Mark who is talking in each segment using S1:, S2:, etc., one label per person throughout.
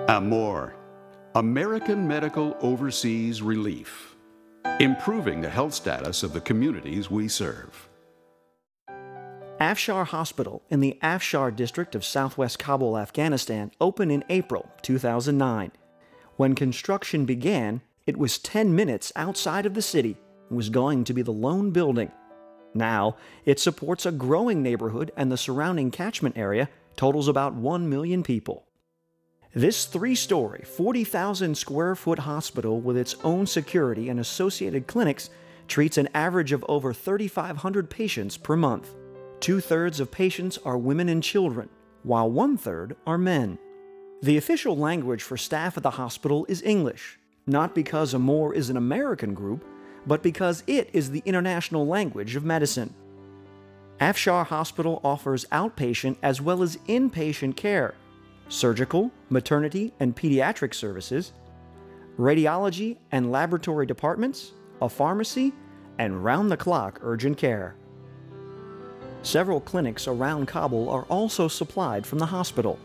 S1: AMOR, American Medical Overseas Relief, improving the health status of the communities we serve.
S2: Afshar Hospital in the Afshar district of southwest Kabul, Afghanistan, opened in April 2009. When construction began, it was 10 minutes outside of the city and was going to be the lone building. Now, it supports a growing neighborhood, and the surrounding catchment area totals about 1 million people. This 3-story, 40,000 square foot hospital with its own security and associated clinics treats an average of over 3,500 patients per month. 2/3 of patients are women and children, while 1/3 are men. The official language for staff at the hospital is English, not because AMOR is an American group, but because it is the international language of medicine. Afshar Hospital offers outpatient as well as inpatient care, surgical, maternity, and pediatric services, radiology and laboratory departments, a pharmacy, and round-the-clock urgent care. Several clinics around Kabul are also supplied from the hospital.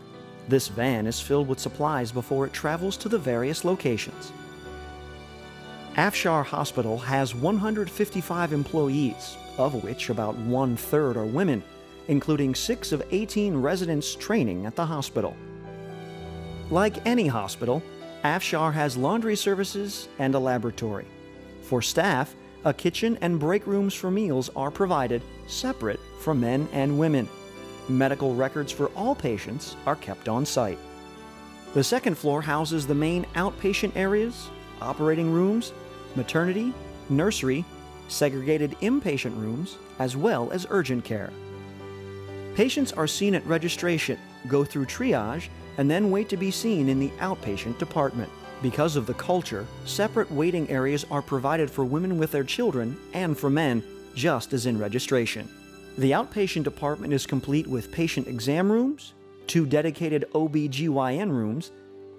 S2: This van is filled with supplies before it travels to the various locations. Afshar Hospital has 155 employees, of which about 1/3 are women, including 6 of 18 residents training at the hospital. Like any hospital, Afshar has laundry services and a laboratory. For staff, a kitchen and break rooms for meals are provided, separate for men and women. Medical records for all patients are kept on site. The second floor houses the main outpatient areas, operating rooms, maternity, nursery, segregated inpatient rooms, as well as urgent care. Patients are seen at registration, go through triage, and then wait to be seen in the outpatient department. Because of the culture, separate waiting areas are provided for women with their children and for men, just as in registration. The outpatient department is complete with patient exam rooms, 2 dedicated OB/GYN rooms,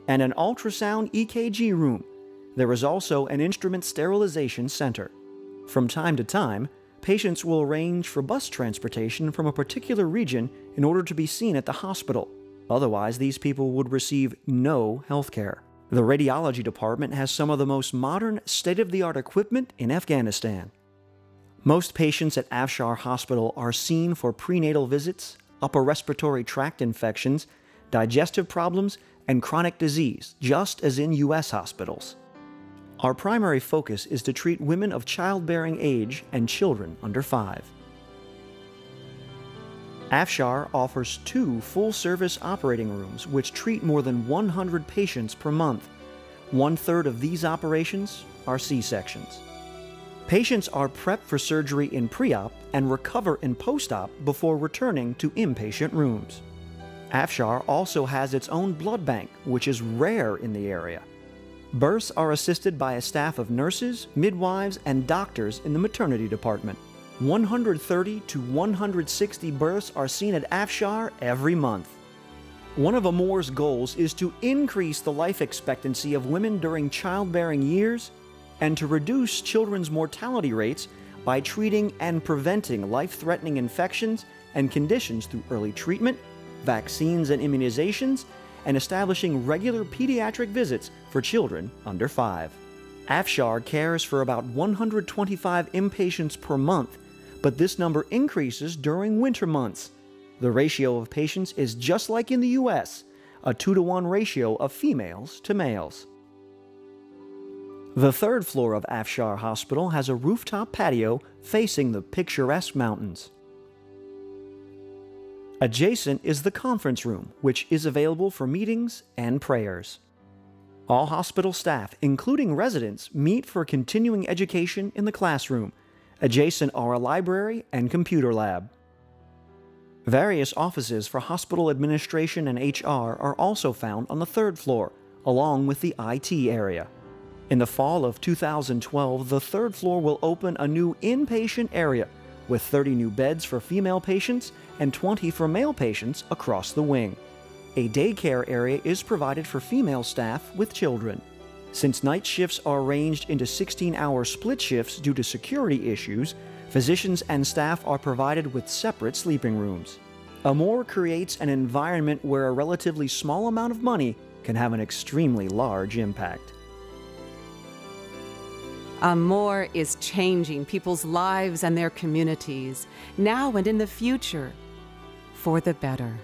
S2: and an ultrasound EKG room. There is also an instrument sterilization center. From time to time, patients will arrange for bus transportation from a particular region in order to be seen at the hospital. Otherwise, these people would receive no health care. The Radiology Department has some of the most modern, state-of-the-art equipment in Afghanistan. Most patients at Afshar Hospital are seen for prenatal visits, upper respiratory tract infections, digestive problems, and chronic disease, just as in U.S. hospitals. Our primary focus is to treat women of childbearing age and children under 5. Afshar offers 2 full-service operating rooms which treat more than 100 patients per month. 1/3 of these operations are C-sections. Patients are prepped for surgery in pre-op and recover in post-op before returning to inpatient rooms. Afshar also has its own blood bank, which is rare in the area. Births are assisted by a staff of nurses, midwives, and doctors in the maternity department. 130 to 160 births are seen at Afshar every month. One of AMOR's goals is to increase the life expectancy of women during childbearing years and to reduce children's mortality rates by treating and preventing life-threatening infections and conditions through early treatment, vaccines and immunizations, and establishing regular pediatric visits for children under 5. Afshar cares for about 125 inpatients per month, but this number increases during winter months. The ratio of patients is just like in the U.S., a 2-to-1 ratio of females to males. The 3rd floor of Afshar Hospital has a rooftop patio facing the picturesque mountains. Adjacent is the conference room, which is available for meetings and prayers. All hospital staff, including residents, meet for continuing education in the classroom. Adjacent are a library and computer lab. Various offices for hospital administration and HR are also found on the 3rd floor, along with the IT area. In the fall of 2012, the 3rd floor will open a new inpatient area with 30 new beds for female patients and 20 for male patients across the wing. A daycare area is provided for female staff with children. Since night shifts are arranged into 16-hour split shifts due to security issues, physicians and staff are provided with separate sleeping rooms. AMOR creates an environment where a relatively small amount of money can have an extremely large impact.
S3: AMOR is changing people's lives and their communities, now and in the future, for the better.